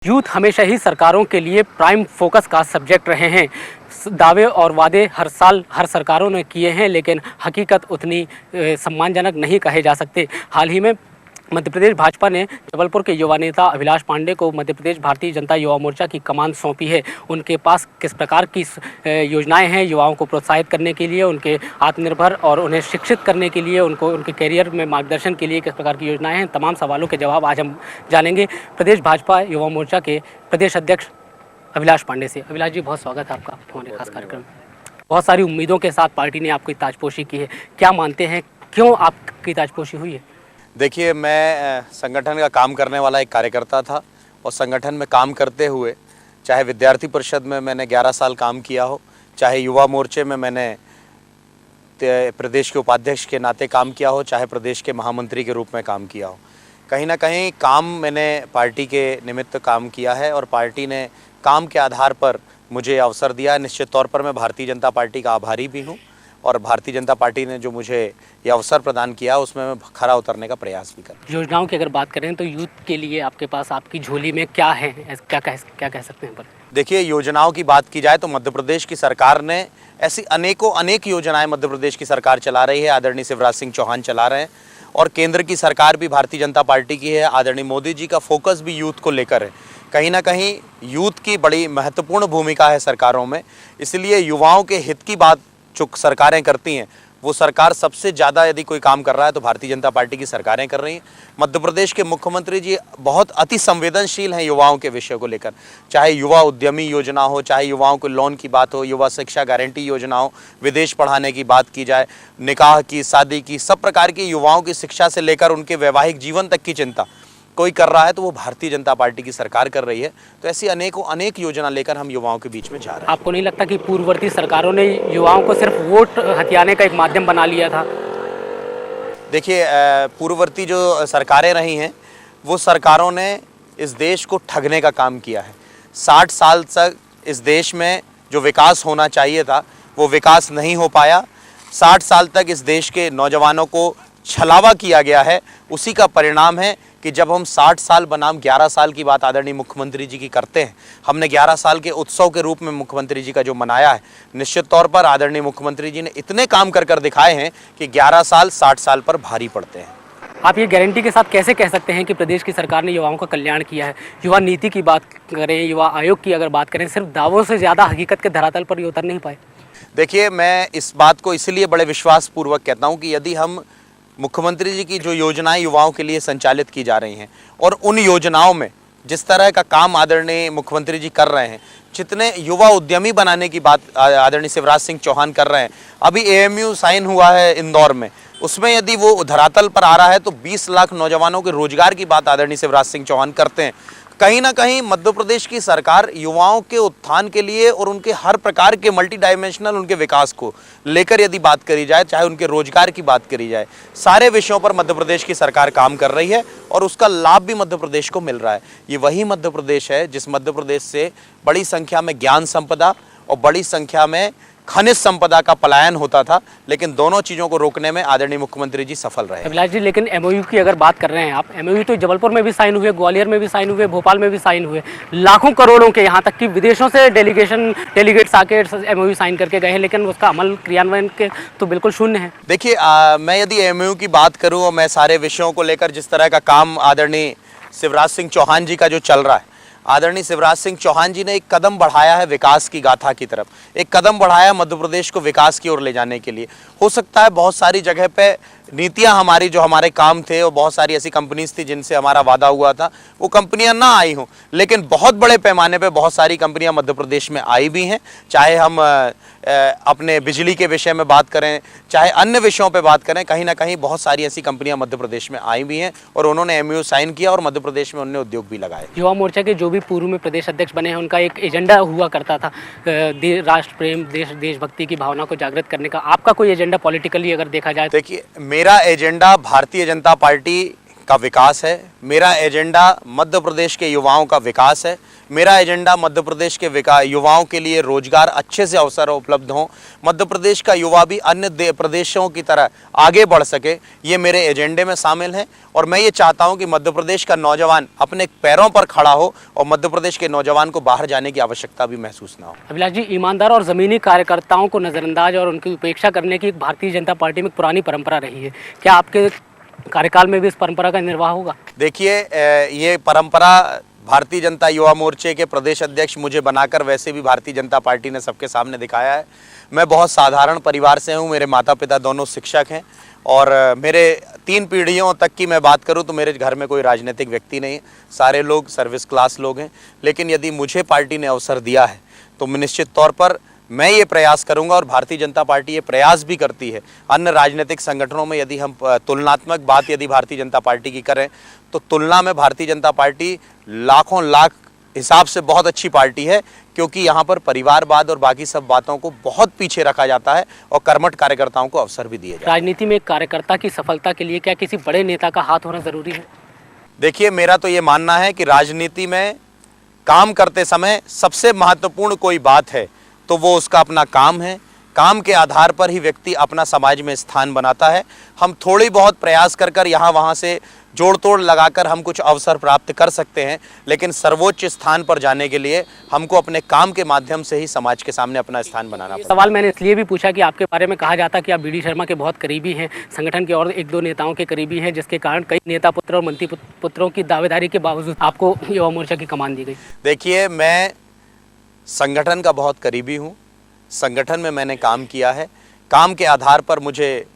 Youth हमेशा ही सरकारों के लिए प्राइम फोकस का सब्जेक्ट रहे हैं। दावे और वादे हर साल हर सरकारों ने किए हैं, लेकिन हकीकत उतनी सम्मानजनक नहीं कहे जा सकते। हाल ही में मध्य प्रदेश भाजपा ने जबलपुर के युवा नेता अभिलाष पांडे को मध्य प्रदेश भारतीय जनता युवा मोर्चा की कमान सौंपी है। उनके पास किस प्रकार की योजनाएं हैं युवाओं को प्रोत्साहित करने के लिए, उनके आत्मनिर्भर और उन्हें शिक्षित करने के लिए, उनको उनके करियर में मार्गदर्शन के लिए किस प्रकार की योजनाएं हैं, तमाम सवालों के जवाब आज हम जानेंगे प्रदेश भाजपा युवा मोर्चा के प्रदेश अध्यक्ष अभिलाष पांडे से। अभिलाष जी, बहुत स्वागत है आपका हमारे खास कार्यक्रम। बहुत सारी उम्मीदों के साथ पार्टी ने आपकी ताजपोशी की है, क्या मानते हैं क्यों आपकी ताजपोशी हुई है? देखिए, मैं संगठन का काम करने वाला एक कार्यकर्ता था और संगठन में काम करते हुए, चाहे विद्यार्थी परिषद में मैंने 11 साल काम किया हो, चाहे युवा मोर्चे में मैंने प्रदेश के उपाध्यक्ष के नाते काम किया हो, चाहे प्रदेश के महामंत्री के रूप में काम किया हो, कहीं ना कहीं काम मैंने पार्टी के निमित्त काम किया है और पार्टी ने काम के आधार पर मुझे अवसर दिया है। निश्चित तौर पर मैं भारतीय जनता पार्टी का आभारी भी हूँ और भारतीय जनता पार्टी ने जो मुझे ये अवसर प्रदान किया उसमें मैं खरा उतरने का प्रयास भी कर। योजनाओं की अगर बात करें तो यूथ के लिए आपके पास आपकी झोली में क्या है, क्या कह सकते हैं? पर देखिए, योजनाओं की बात की जाए तो मध्य प्रदेश की सरकार ने ऐसी अनेक योजनाएं मध्य प्रदेश की सरकार चला रही है। आदरणीय शिवराज सिंह चौहान चला रहे हैं और केंद्र की सरकार भी भारतीय जनता पार्टी की है। आदरणीय मोदी जी का फोकस भी यूथ को लेकर है। कहीं ना कहीं यूथ की बड़ी महत्वपूर्ण भूमिका है सरकारों में, इसलिए युवाओं के हित की बात जो सरकारें करती हैं, वो सरकार सबसे ज़्यादा यदि कोई काम कर रहा है तो भारतीय जनता पार्टी की सरकारें कर रही हैं। मध्य प्रदेश के मुख्यमंत्री जी बहुत अति संवेदनशील हैं युवाओं के विषय को लेकर, चाहे युवा उद्यमी योजना हो, चाहे युवाओं को लोन की बात हो, युवा शिक्षा गारंटी योजना हो, विदेश पढ़ाने की बात की जाए, निकाह की, शादी की, सब प्रकार की युवाओं की शिक्षा से लेकर उनके वैवाहिक जीवन तक की चिंता कोई कर रहा है तो वो भारतीय जनता पार्टी की सरकार कर रही है। तो ऐसी अनेक योजना लेकर हम युवाओं के बीच में जा रहे हैं। आपको नहीं लगता कि पूर्ववर्ती सरकारों ने युवाओं को सिर्फ वोट हथियाने का एक माध्यम बना लिया था? देखिए, पूर्ववर्ती जो सरकारें रही हैं वो सरकारों ने इस देश को ठगने का काम किया है। 60 साल तक इस देश में जो विकास होना चाहिए था वो विकास नहीं हो पाया। 60 साल तक इस देश के नौजवानों को छलावा किया गया है। उसी का परिणाम है कि जब हम 60 साल बनाम 11 साल की बात आदरणीय मुख्यमंत्री जी की करते हैं, हमने 11 साल के उत्सव के रूप में मुख्यमंत्री जी का जो मनाया है, निश्चित तौर पर आदरणीय मुख्यमंत्री जी ने इतने काम कर दिखाए हैं कि 11 साल 60 साल पर भारी पड़ते हैं। आप ये गारंटी के साथ कैसे कह सकते हैं कि प्रदेश की सरकार ने युवाओं का कल्याण किया है? युवा नीति की बात करें, युवा आयोग की अगर बात करें, सिर्फ दावों से ज़्यादा हकीकत के धरातल पर ये उतर नहीं पाए। देखिए, मैं इस बात को इसलिए बड़े विश्वासपूर्वक कहता हूँ कि यदि हम मुख्यमंत्री जी की जो योजनाएं युवाओं के लिए संचालित की जा रही हैं और उन योजनाओं में जिस तरह का काम आदरणीय मुख्यमंत्री जी कर रहे हैं, जितने युवा उद्यमी बनाने की बात आदरणीय शिवराज सिंह चौहान कर रहे हैं, अभी एएमयू साइन हुआ है इंदौर में, उसमें यदि वो धरातल पर आ रहा है तो 20 लाख नौजवानों के रोजगार की बात आदरणीय शिवराज सिंह चौहान करते हैं। कहीं ना कहीं मध्य प्रदेश की सरकार युवाओं के उत्थान के लिए और उनके हर प्रकार के मल्टी डायमेंशनल उनके विकास को लेकर यदि बात करी जाए, चाहे उनके रोजगार की बात करी जाए, सारे विषयों पर मध्य प्रदेश की सरकार काम कर रही है और उसका लाभ भी मध्य प्रदेश को मिल रहा है। ये वही मध्य प्रदेश है जिस मध्य प्रदेश से बड़ी संख्या में ज्ञान संपदा और बड़ी संख्या में खनिज संपदा का पलायन होता था, लेकिन दोनों चीज़ों को रोकने में आदरणीय मुख्यमंत्री जी सफल रहे। अभिलाष जी, लेकिन एमओयू की अगर बात कर रहे हैं आप, एमओयू तो जबलपुर में भी साइन हुए, ग्वालियर में भी साइन हुए, भोपाल में भी साइन हुए, लाखों करोड़ों के, यहाँ तक कि विदेशों से डेलीगेट्स आके एमओयू साइन करके गए हैं, लेकिन उसका अमल क्रियान्वयन के तो बिल्कुल शून्य है। देखिए, मैं यदि एमओयू की बात करूँ और मैं सारे विषयों को लेकर जिस तरह का काम आदरणीय शिवराज सिंह चौहान जी का जो चल रहा है, आदरणीय शिवराज सिंह चौहान जी ने एक कदम बढ़ाया है विकास की गाथा की तरफ, एक कदम बढ़ाया मध्य प्रदेश को विकास की ओर ले जाने के लिए। हो सकता है बहुत सारी जगह पे नीतियां हमारी जो हमारे काम थे और बहुत सारी ऐसी कंपनीज थी जिनसे हमारा वादा हुआ था वो कंपनियां ना आई हों, लेकिन बहुत बड़े पैमाने पे बहुत सारी कंपनियां मध्य प्रदेश में आई भी हैं। चाहे हम अपने बिजली के विषय में बात करें, चाहे अन्य विषयों पे बात करें, कहीं ना कहीं बहुत सारी ऐसी कंपनियां मध्य प्रदेश में आई भी हैं और उन्होंने एमओयू साइन किया और मध्य प्रदेश में उन्होंने उद्योग भी लगाए। युवा मोर्चा के जो भी पूर्व में प्रदेश अध्यक्ष बने हैं, उनका एक एजेंडा हुआ करता था राष्ट्र प्रेम, देशभक्ति की भावना को जागृत करने का। आपका कोई एजेंडा पॉलिटिकली अगर देखा जाए? देखिए, मेरा एजेंडा भारतीय जनता पार्टी का विकास है, मेरा एजेंडा मध्य प्रदेश के युवाओं का विकास है, मेरा एजेंडा मध्य प्रदेश के युवाओं के लिए रोजगार अच्छे से अवसर उपलब्ध हों, मध्य प्रदेश का युवा भी अन्य प्रदेशों की तरह आगे बढ़ सके, ये मेरे एजेंडे में शामिल है। और मैं ये चाहता हूं कि मध्य प्रदेश का नौजवान अपने पैरों पर खड़ा हो और मध्य प्रदेश के नौजवान को बाहर जाने की आवश्यकता भी महसूस ना हो। अभिलाष जी, ईमानदार और ज़मीनी कार्यकर्ताओं को नज़रअंदाज और उनकी उपेक्षा करने की भारतीय जनता पार्टी में पुरानी परंपरा रही है, क्या आपके कार्यकाल में भी इस परंपरा का निर्वाह होगा? देखिए, ये परंपरा भारतीय जनता युवा मोर्चे के प्रदेश अध्यक्ष मुझे बनाकर वैसे भी भारतीय जनता पार्टी ने सबके सामने दिखाया है। मैं बहुत साधारण परिवार से हूँ, मेरे माता पिता दोनों शिक्षक हैं और मेरे 3 पीढ़ियों तक की मैं बात करूं तो मेरे घर में कोई राजनीतिक व्यक्ति नहीं है, सारे लोग सर्विस क्लास लोग हैं। लेकिन यदि मुझे पार्टी ने अवसर दिया है तो निश्चित तौर पर मैं ये प्रयास करूंगा और भारतीय जनता पार्टी ये प्रयास भी करती है। अन्य राजनीतिक संगठनों में यदि हम तुलनात्मक बात यदि भारतीय जनता पार्टी की करें तो तुलना में भारतीय जनता पार्टी लाखों लाख हिसाब से बहुत अच्छी पार्टी है, क्योंकि यहाँ पर परिवारवाद और बाकी सब बातों को बहुत पीछे रखा जाता है और कर्मठ कार्यकर्ताओं को अवसर भी दिए जाते हैं। राजनीति में एक कार्यकर्ता की सफलता के लिए क्या किसी बड़े नेता का हाथ होना ज़रूरी है? देखिए, मेरा तो ये मानना है कि राजनीति में काम करते समय सबसे महत्वपूर्ण कोई बात है तो वो उसका अपना काम है। काम के आधार पर ही व्यक्ति अपना समाज में स्थान बनाता है। हम थोड़ी बहुत प्रयास कर यहाँ वहाँ से जोड़ तोड़ लगाकर हम कुछ अवसर प्राप्त कर सकते हैं, लेकिन सर्वोच्च स्थान पर जाने के लिए हमको अपने काम के माध्यम से ही समाज के सामने अपना स्थान बनाना पड़ेगा। सवाल मैंने इसलिए भी पूछा कि आपके बारे में कहा जाता है कि आप BD शर्मा के बहुत करीबी हैं, संगठन के और 1-2 नेताओं के करीबी हैं, जिसके कारण कई नेता पुत्र और मंत्री पुत्रों की दावेदारी के बावजूद आपको युवा मोर्चा की कमान दी गई। देखिए, मैं संगठन का बहुत करीबी हूँ, संगठन में मैंने काम किया है। काम के आधार पर मुझे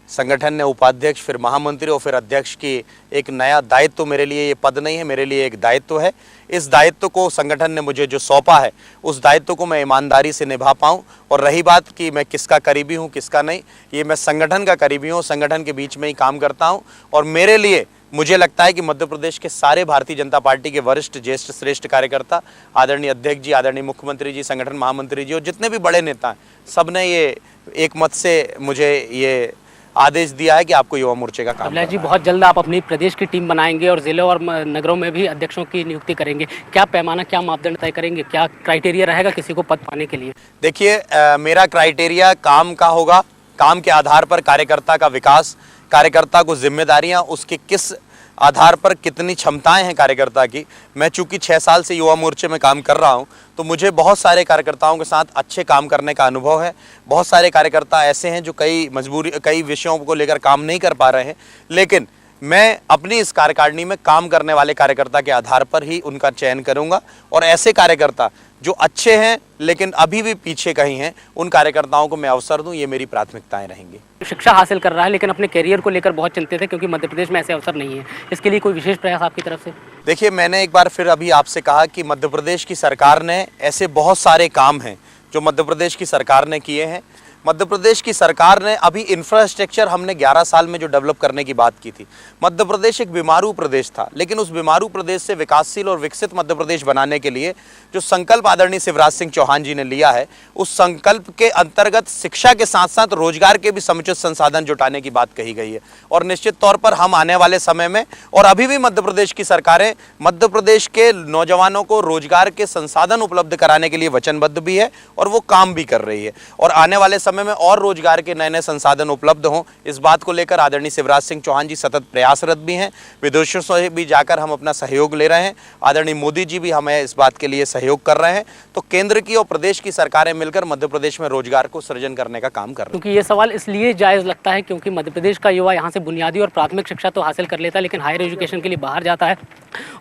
संगठन ने उपाध्यक्ष, फिर महामंत्री और फिर अध्यक्ष की एक नया दायित्व तो मेरे लिए ये पद नहीं है, मेरे लिए एक दायित्व है। इस दायित्व को संगठन ने मुझे जो सौंपा है उस दायित्व को मैं ईमानदारी से निभा पाऊँ। और रही बात कि मैं किसका करीबी हूँ किसका नहीं, ये मैं संगठन का करीबी हूँ, संगठन के बीच में ही काम करता हूँ। और मेरे लिए मुझे लगता है कि मध्य प्रदेश के सारे भारतीय जनता पार्टी के वरिष्ठ ज्येष्ठ श्रेष्ठ कार्यकर्ता, आदरणीय अध्यक्ष जी, आदरणीय मुख्यमंत्री जी, संगठन महामंत्री जी और जितने भी बड़े नेता हैं, सब ने ये एक मत से मुझे ये आदेश दिया है कि आपको युवा मोर्चे का काम अभिलाष जी, बहुत जल्द आप अपनी प्रदेश की टीम बनाएंगे और जिलों और नगरों में भी अध्यक्षों की नियुक्ति करेंगे। क्या पैमाना, क्या मापदंड तय करेंगे, क्या क्राइटेरिया रहेगा किसी को पद पाने के लिए? देखिए, मेरा क्राइटेरिया काम का होगा। काम के आधार पर कार्यकर्ता का विकास, कार्यकर्ता को जिम्मेदारियां, उसके किस आधार पर कितनी क्षमताएं हैं कार्यकर्ता की। मैं चूंकि 6 साल से युवा मोर्चे में काम कर रहा हूं तो मुझे बहुत सारे कार्यकर्ताओं के साथ अच्छे काम करने का अनुभव है। बहुत सारे कार्यकर्ता ऐसे हैं जो कई विषयों को लेकर काम नहीं कर पा रहे हैं, लेकिन मैं अपनी इस कार्यकारिणी में काम करने वाले कार्यकर्ता के आधार पर ही उनका चयन करूंगा। और ऐसे कार्यकर्ता जो अच्छे हैं लेकिन अभी भी पीछे कहीं हैं, उन कार्यकर्ताओं को मैं अवसर दूं, ये मेरी प्राथमिकताएं रहेंगी। शिक्षा हासिल कर रहा है लेकिन अपने करियर को लेकर बहुत चिंतित है क्योंकि मध्य प्रदेश में ऐसे अवसर नहीं है, इसके लिए कोई विशेष प्रयास आपकी तरफ से? देखिए, मैंने एक बार फिर अभी आपसे कहा कि मध्य प्रदेश की सरकार ने ऐसे बहुत सारे काम हैं जो मध्य प्रदेश की सरकार ने किए हैं। मध्य प्रदेश की सरकार ने अभी इंफ्रास्ट्रक्चर हमने 11 साल में जो डेवलप करने की बात की थी। मध्य प्रदेश एक बीमारू प्रदेश था, लेकिन उस बीमारू प्रदेश से विकासशील और विकसित मध्य प्रदेश बनाने के लिए जो संकल्प आदरणीय शिवराज सिंह चौहान जी ने लिया है, उस संकल्प के अंतर्गत शिक्षा के साथ साथ रोजगार के भी समुचित संसाधन जुटाने की बात कही गई है। और निश्चित तौर पर हम आने वाले समय में, और अभी भी मध्य प्रदेश की सरकारें मध्य प्रदेश के नौजवानों को रोजगार के संसाधन उपलब्ध कराने के लिए वचनबद्ध भी है और वो काम भी कर रही है। और आने वाले समय में और रोजगार के नए नए संसाधन उपलब्ध हों, इस बात को लेकर आदरणीय शिवराज सिंह चौहान जी सतत प्रयासरत भी हैं। विदेशों से भी जाकर हम अपना सहयोग ले रहे हैं। आदरणीय मोदी जी भी हमें इस बात के लिए सहयोग कर रहे हैं। तो केंद्र की और प्रदेश की सरकारें मिलकर मध्य प्रदेश में रोजगार को सृजन करने का काम कर रही हैं। क्योंकि ये सवाल इसलिए जायज़ लगता है क्योंकि मध्य प्रदेश का युवा यहाँ से बुनियादी और प्राथमिक शिक्षा तो हासिल कर लेता है, लेकिन हायर एजुकेशन के लिए बाहर जाता है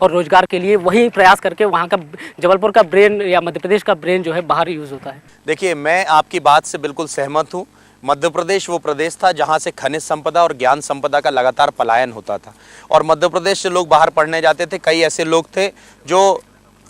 और रोजगार के लिए वही प्रयास करके वहाँ का जबलपुर का ब्रेन या मध्य प्रदेश का ब्रेन जो है बाहर यूज़ होता है। देखिए, मैं आपकी बात से बिल्कुल सहमत हूँ। मध्य प्रदेश वो प्रदेश था जहाँ से खनिज संपदा और ज्ञान संपदा का लगातार पलायन होता था और मध्य प्रदेश से लोग बाहर पढ़ने जाते थे। कई ऐसे लोग थे जो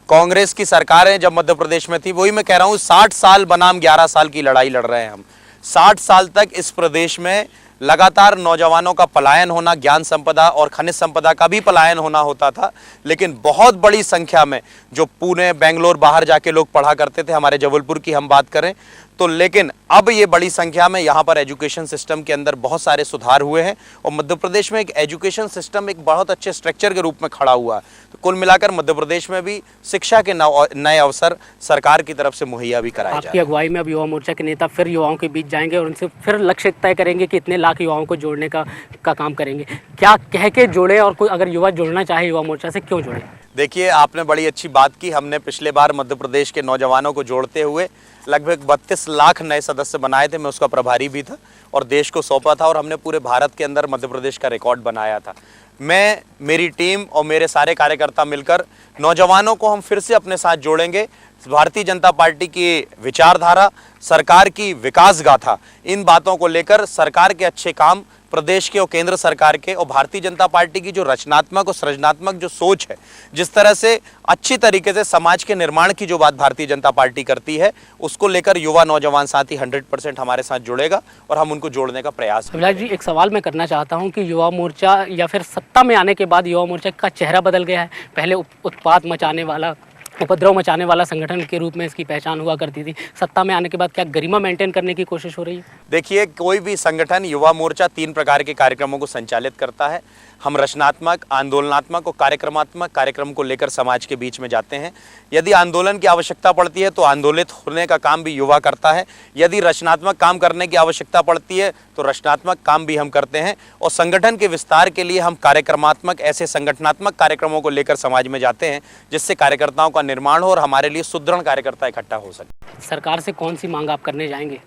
कांग्रेस की सरकारें जब मध्य प्रदेश में थी, वही मैं कह रहा हूँ, 60 साल बनाम 11 साल की लड़ाई लड़ रहे हैं हम। 60 साल तक इस प्रदेश में लगातार नौजवानों का पलायन होना, ज्ञान संपदा और खनिज संपदा का भी पलायन होना होता था, लेकिन बहुत बड़ी संख्या में जो पुणे, बेंगलोर बाहर जाके लोग पढ़ा करते थे, हमारे जबलपुर की हम बात करें तो, लेकिन अब ये बड़ी संख्या में यहाँ पर एजुकेशन सिस्टम के अंदर बहुत सारे सुधार हुए हैं और मध्य प्रदेश में एक एजुकेशन सिस्टम एक बहुत अच्छे स्ट्रक्चर के रूप में खड़ा हुआ है। तो कुल मिलाकर मध्य प्रदेश में भी शिक्षा के नए अवसर सरकार की तरफ से मुहैया भी कराए जा रहे हैं। आपकी अगुवाई में अब युवा मोर्चा के नेता फिर युवाओं के बीच जाएंगे और उनसे फिर लक्ष्य तय करेंगे कि इतने लाख युवाओं को जोड़ने का काम करेंगे। क्या कह के जोड़े, और कोई अगर युवा जुड़ना चाहे युवा मोर्चा से क्यों जुड़े? देखिए, आपने बड़ी अच्छी बात की। हमने पिछले बार मध्य प्रदेश के नौजवानों को जोड़ते हुए लगभग 32 लाख नए सदस्य बनाए थे। मैं उसका प्रभारी भी था और देश को सौंपा था और हमने पूरे भारत के अंदर मध्य प्रदेश का रिकॉर्ड बनाया था। मैं, मेरी टीम और मेरे सारे कार्यकर्ता मिलकर नौजवानों को हम फिर से अपने साथ जोड़ेंगे। भारतीय जनता पार्टी की विचारधारा, सरकार की विकास गाथा, इन बातों को लेकर सरकार के अच्छे काम, प्रदेश के और केंद्र सरकार के और भारतीय जनता पार्टी की जो रचनात्मक और सृजनात्मक जो सोच है, जिस तरह से अच्छी तरीके से समाज के निर्माण की जो बात भारतीय जनता पार्टी करती है, उसको लेकर युवा नौजवान साथी 100% हमारे साथ जुड़ेगा और हम उनको जोड़ने का प्रयास करेंगे। अभिलाष जी, एक सवाल मैं करना चाहता हूं कि युवा मोर्चा या फिर सत्ता में आने के बाद युवा मोर्चा का चेहरा बदल गया है। पहले उत्पात मचाने वाला, उपद्रव मचाने वाला संगठन के रूप में इसकी पहचान हुआ करती थी। सत्ता में आने के बाद क्या गरिमा मेंटेन करने की कोशिश हो रही है? देखिए, कोई भी संगठन, युवा मोर्चा 3 प्रकार के कार्यक्रमों को संचालित करता है। हम रचनात्मक, आंदोलनात्मक और कार्यक्रमात्मक कार्यक्रम को लेकर समाज के बीच में जाते हैं। यदि आंदोलन की आवश्यकता पड़ती है तो आंदोलित होने का काम भी युवा करता है। यदि रचनात्मक काम करने की आवश्यकता पड़ती है तो रचनात्मक काम भी हम करते हैं और संगठन के विस्तार के लिए हम कार्यक्रमात्मक, ऐसे संगठनात्मक कार्यक्रमों को लेकर समाज में जाते हैं जिससे कार्यकर्ताओं का निर्माण हो और हमारे लिए सुदृढ़ कार्यकर्ता इकट्ठा हो सके। सरकार से कौन सी मांग आप करने जाएंगे?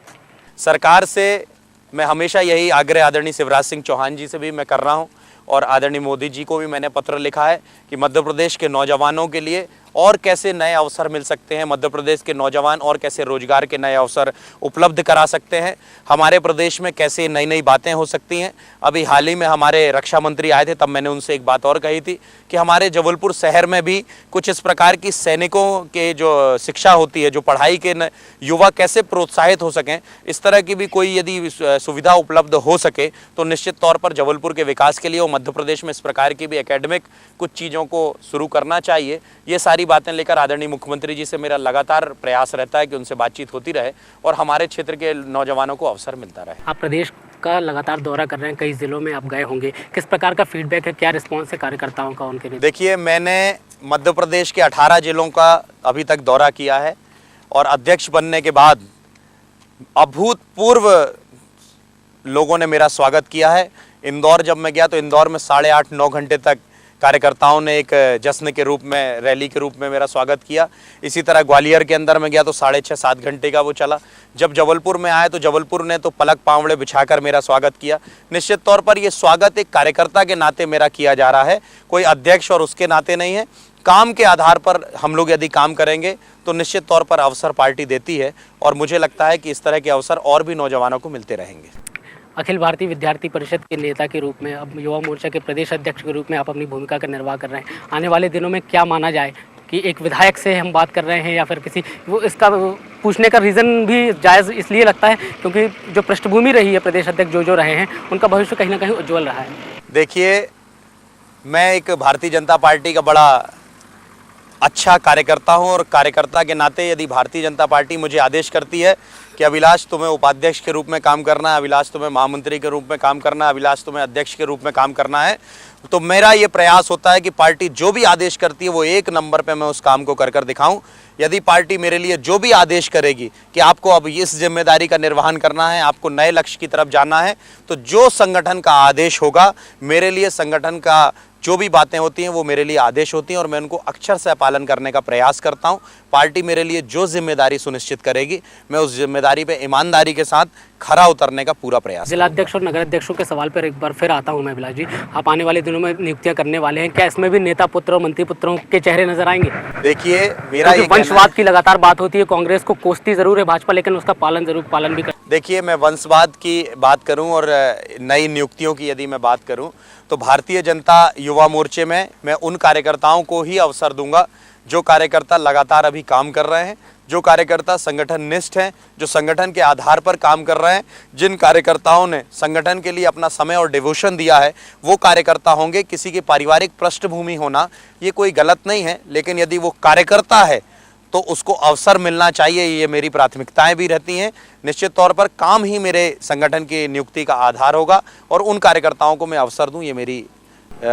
सरकार से मैं हमेशा यही आग्रह आदरणीय शिवराज सिंह चौहान जी से भी मैं कर रहा हूँ और आदरणीय मोदी जी को भी मैंने पत्र लिखा है कि मध्य प्रदेश के नौजवानों के लिए और कैसे नए अवसर मिल सकते हैं, मध्य प्रदेश के नौजवान और कैसे रोजगार के नए अवसर उपलब्ध करा सकते हैं, हमारे प्रदेश में कैसे नई नई बातें हो सकती हैं। अभी हाल ही में हमारे रक्षा मंत्री आए थे, तब मैंने उनसे एक बात और कही थी कि हमारे जबलपुर शहर में भी कुछ इस प्रकार की सैनिकों के जो शिक्षा होती है, जो पढ़ाई के युवा कैसे प्रोत्साहित हो सकें, इस तरह की भी कोई यदि सुविधा उपलब्ध हो सके तो निश्चित तौर पर जबलपुर के विकास के लिए और मध्य प्रदेश में इस प्रकार की भी एकेडमिक कुछ चीज़ों को शुरू करना चाहिए। ये सारी बातें लेकर आदरणीय मुख्यमंत्री जी से मेरा लगातार प्रयास रहता है कि उनसे बातचीत होती रहे और हमारे क्षेत्र के नौजवानों को अवसर मिलता रहे। आप प्रदेश का लगातार दौरा कर रहे हैं, कई जिलों में आप गए होंगे, किस प्रकार का फीडबैक है, क्या रिस्पॉन्स है कार्यकर्ताओं का उनके लिए? देखिए, मैंने मध्य प्रदेश के 18 जिलों का अभी तक दौरा किया है और अध्यक्ष बनने के बाद अभूतपूर्व लोगों ने मेरा स्वागत किया है। इंदौर जब मैं गया तो इंदौर में 8.5-9 घंटे तक कार्यकर्ताओं ने एक जश्न के रूप में, रैली के रूप में मेरा स्वागत किया। इसी तरह ग्वालियर के अंदर मैं गया तो 6.5-7 घंटे का वो चला। जब जबलपुर में आए तो जबलपुर ने तो पलक पावड़े बिछाकर मेरा स्वागत किया। निश्चित तौर पर ये स्वागत एक कार्यकर्ता के नाते मेरा किया जा रहा है, कोई अध्यक्ष और उसके नाते नहीं है। काम के आधार पर हम लोग यदि काम करेंगे तो निश्चित तौर पर अवसर पार्टी देती है और मुझे लगता है कि इस तरह के अवसर और भी नौजवानों को मिलते रहेंगे। अखिल भारतीय विद्यार्थी परिषद के नेता के रूप में, अब युवा मोर्चा के प्रदेश अध्यक्ष के रूप में आप अपनी भूमिका का निर्वाह कर रहे हैं। आने वाले दिनों में क्या माना जाए कि एक विधायक से हम बात कर रहे हैं या फिर किसी, वो इसका पूछने का रीज़न भी जायज़ इसलिए लगता है क्योंकि जो पृष्ठभूमि रही है प्रदेश अध्यक्ष जो रहे हैं, उनका भविष्य कहीं ना कहीं उज्ज्वल रहा है। देखिए, मैं एक भारतीय जनता पार्टी का बड़ा अच्छा कार्यकर्ता हूं और कार्यकर्ता के नाते यदि भारतीय जनता पार्टी मुझे आदेश करती है कि अभिलाष तुम्हें उपाध्यक्ष के रूप में काम करना है, अभिलाष तुम्हें महामंत्री के रूप में काम करना है, अभिलाष तुम्हें अध्यक्ष के रूप में काम करना है, तो मेरा ये प्रयास होता है कि पार्टी जो भी आदेश करती है वो 1 नंबर पे मैं उस काम को कर दिखाऊं। यदि पार्टी मेरे लिए जो भी आदेश करेगी कि आपको अब इस जिम्मेदारी का निर्वहन करना है, आपको नए लक्ष्य की तरफ जाना है, तो जो संगठन का आदेश होगा, मेरे लिए संगठन का जो भी बातें होती हैं वो मेरे लिए आदेश होती हैं और मैं उनको अक्षर से पालन करने का प्रयास करता हूं। पार्टी मेरे लिए जो जिम्मेदारी सुनिश्चित करेगी, मैं उस जिम्मेदारी पे ईमानदारी के साथ खरा उतरने का पूरा प्रयास। जिलाध्यक्ष और नगर अध्यक्षों के सवाल पर एक बार फिर आता हूं मैं अभिलाष जी, आप आने वाले दिनों में नियुक्तियां करने वाले हैं, क्या इसमें भी नेता पुत्र और मंत्री पुत्रों के चेहरे नजर आएंगे? देखिए, मेरा ये वंशवाद की लगातार बात होती है, कांग्रेस को कोसती जरूर है भाजपा, लेकिन उसका पालन भी कर। देखिए, मैं वंशवाद की बात करूं और नई नियुक्तियों की यदि मैं बात करूं तो भारतीय जनता युवा मोर्चे में मैं उन कार्यकर्ताओं को ही अवसर दूंगा जो कार्यकर्ता लगातार अभी काम कर रहे हैं, जो कार्यकर्ता संगठन निष्ठ हैं, जो संगठन के आधार पर काम कर रहे हैं, जिन कार्यकर्ताओं ने संगठन के लिए अपना समय और डिवोशन दिया है, वो कार्यकर्ता होंगे। किसी की पारिवारिक पृष्ठभूमि होना ये कोई गलत नहीं है, लेकिन यदि वो कार्यकर्ता है तो उसको अवसर मिलना चाहिए। ये मेरी प्राथमिकताएं भी रहती हैं। निश्चित तौर पर काम ही मेरे संगठन की नियुक्ति का आधार होगा और उन कार्यकर्ताओं को मैं अवसर दूं, ये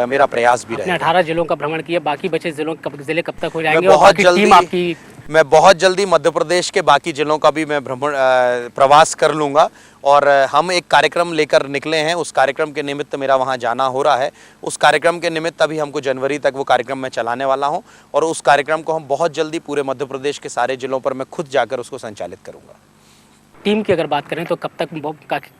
मेरा प्रयास भी रहेगा। 18 जिलों का भ्रमण किया, बाकी बचे जिले कब तक हो जाएंगे? मैं और बाकी टीम आपकी मैं बहुत जल्दी मध्य प्रदेश के बाकी जिलों का भी मैं प्रवास कर लूँगा और हम एक कार्यक्रम लेकर निकले हैं। उस कार्यक्रम के निमित्त मेरा वहाँ जाना हो रहा है। उस कार्यक्रम के निमित्त अभी हमको जनवरी तक वो कार्यक्रम मैं चलाने वाला हूँ और उस कार्यक्रम को हम बहुत जल्दी पूरे मध्य प्रदेश के सारे जिलों पर मैं खुद जाकर उसको संचालित करूँगा। टीम की अगर बात करें तो कब तक,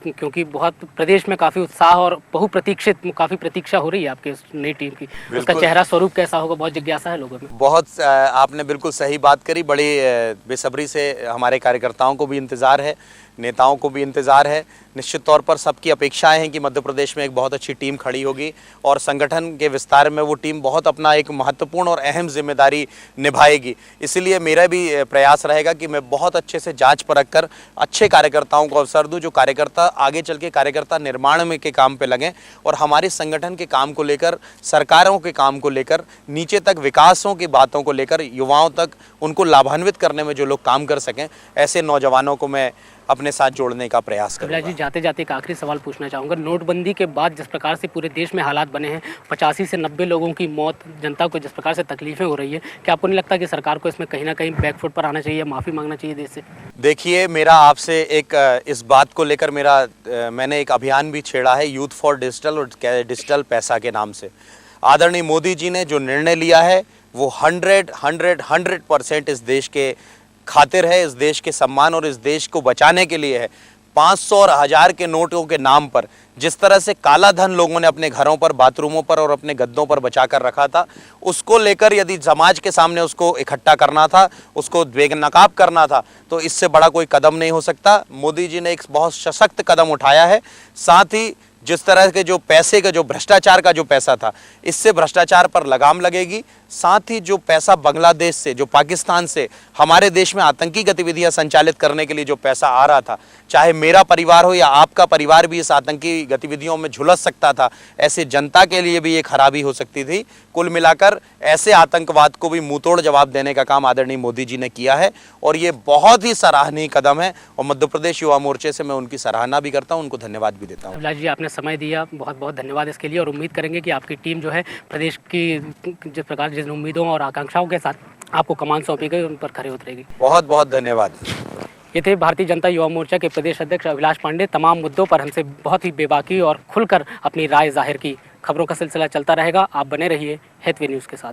क्योंकि बहुत प्रदेश में काफ़ी उत्साह और बहुप्रतीक्षित, काफ़ी प्रतीक्षा हो रही है आपके नई टीम की, उसका चेहरा स्वरूप कैसा होगा, बहुत जिज्ञासा है लोगों में। बहुत आपने बिल्कुल सही बात करी। बड़ी बेसब्री से हमारे कार्यकर्ताओं को भी इंतज़ार है, नेताओं को भी इंतज़ार है। निश्चित तौर पर सबकी अपेक्षाएं हैं कि मध्य प्रदेश में एक बहुत अच्छी टीम खड़ी होगी और संगठन के विस्तार में वो टीम बहुत अपना एक महत्वपूर्ण और अहम जिम्मेदारी निभाएगी। इसीलिए मेरा भी प्रयास रहेगा कि मैं बहुत अच्छे से जांच परख कर अच्छे कार्यकर्ताओं को अवसर दूं, जो कार्यकर्ता आगे चल के कार्यकर्ता निर्माण में के काम पे लगें और हमारे संगठन के काम को लेकर, सरकारों के काम को लेकर, नीचे तक विकासों की बातों को लेकर, युवाओं तक उनको लाभान्वित करने में जो लोग काम कर सकें, ऐसे नौजवानों को मैं अपने साथ जोड़ने का प्रयास करूंगा। जी, जाते जाते एक आखिरी सवाल पूछना चाहूँगा। नोटबंदी के बाद जिस प्रकार से पूरे देश में हालात बने हैं, 85 से 90 लोगों की मौत, जनता को जिस प्रकार से तकलीफें हो रही है, क्या आपको नहीं लगता कि सरकार को इसमें कहीं ना कहीं बैकफुट पर आना चाहिए, माफ़ी मांगना चाहिए देश से? देखिए, मेरा आपसे एक इस बात को लेकर मैंने एक अभियान भी छेड़ा है, यूथ फॉर डिजिटल और डिजिटल पैसा के नाम से। आदरणीय मोदी जी ने जो निर्णय लिया है वो 100% इस देश के खातिर है, इस देश के सम्मान और इस देश को बचाने के लिए है। 500 और 1000 के नोटों के नाम पर जिस तरह से काला धन लोगों ने अपने घरों पर, बाथरूमों पर और अपने गद्दों पर बचा कर रखा था, उसको लेकर यदि समाज के सामने उसको इकट्ठा करना था, उसको बेनकाब करना था, तो इससे बड़ा कोई कदम नहीं हो सकता। मोदी जी ने एक बहुत सशक्त कदम उठाया है। साथ ही जिस तरह के जो पैसे का, जो भ्रष्टाचार का जो पैसा था, इससे भ्रष्टाचार पर लगाम लगेगी। साथ ही जो पैसा बांग्लादेश से, जो पाकिस्तान से हमारे देश में आतंकी गतिविधियां संचालित करने के लिए जो पैसा आ रहा था, चाहे मेरा परिवार हो या आपका परिवार भी इस आतंकी गतिविधियों में झुलस सकता था, ऐसे जनता के लिए भी ये खराबी हो सकती थी। कुल मिलाकर ऐसे आतंकवाद को भी मुंहतोड़ जवाब देने का काम आदरणीय मोदी जी ने किया है और ये बहुत ही सराहनीय कदम है और मध्य प्रदेश युवा मोर्चे से मैं उनकी सराहना भी करता हूँ, उनको धन्यवाद भी देता हूँ। अभिलाष जी, आपने समय दिया, बहुत बहुत धन्यवाद इसके लिए और उम्मीद करेंगे कि आपकी टीम जो है प्रदेश की जिस प्रकार जिन उम्मीदों और आकांक्षाओं के साथ आपको कमान सौंपी गई उन पर खरे उतरेगी। बहुत बहुत धन्यवाद। ये थे भारतीय जनता युवा मोर्चा के प्रदेश अध्यक्ष अभिलाष पांडे। तमाम मुद्दों पर हमसे बहुत ही बेबाकी और खुलकर अपनी राय जाहिर की। खबरों का सिलसिला चलता रहेगा, आप बने रहिए हेतवे न्यूज़ के साथ।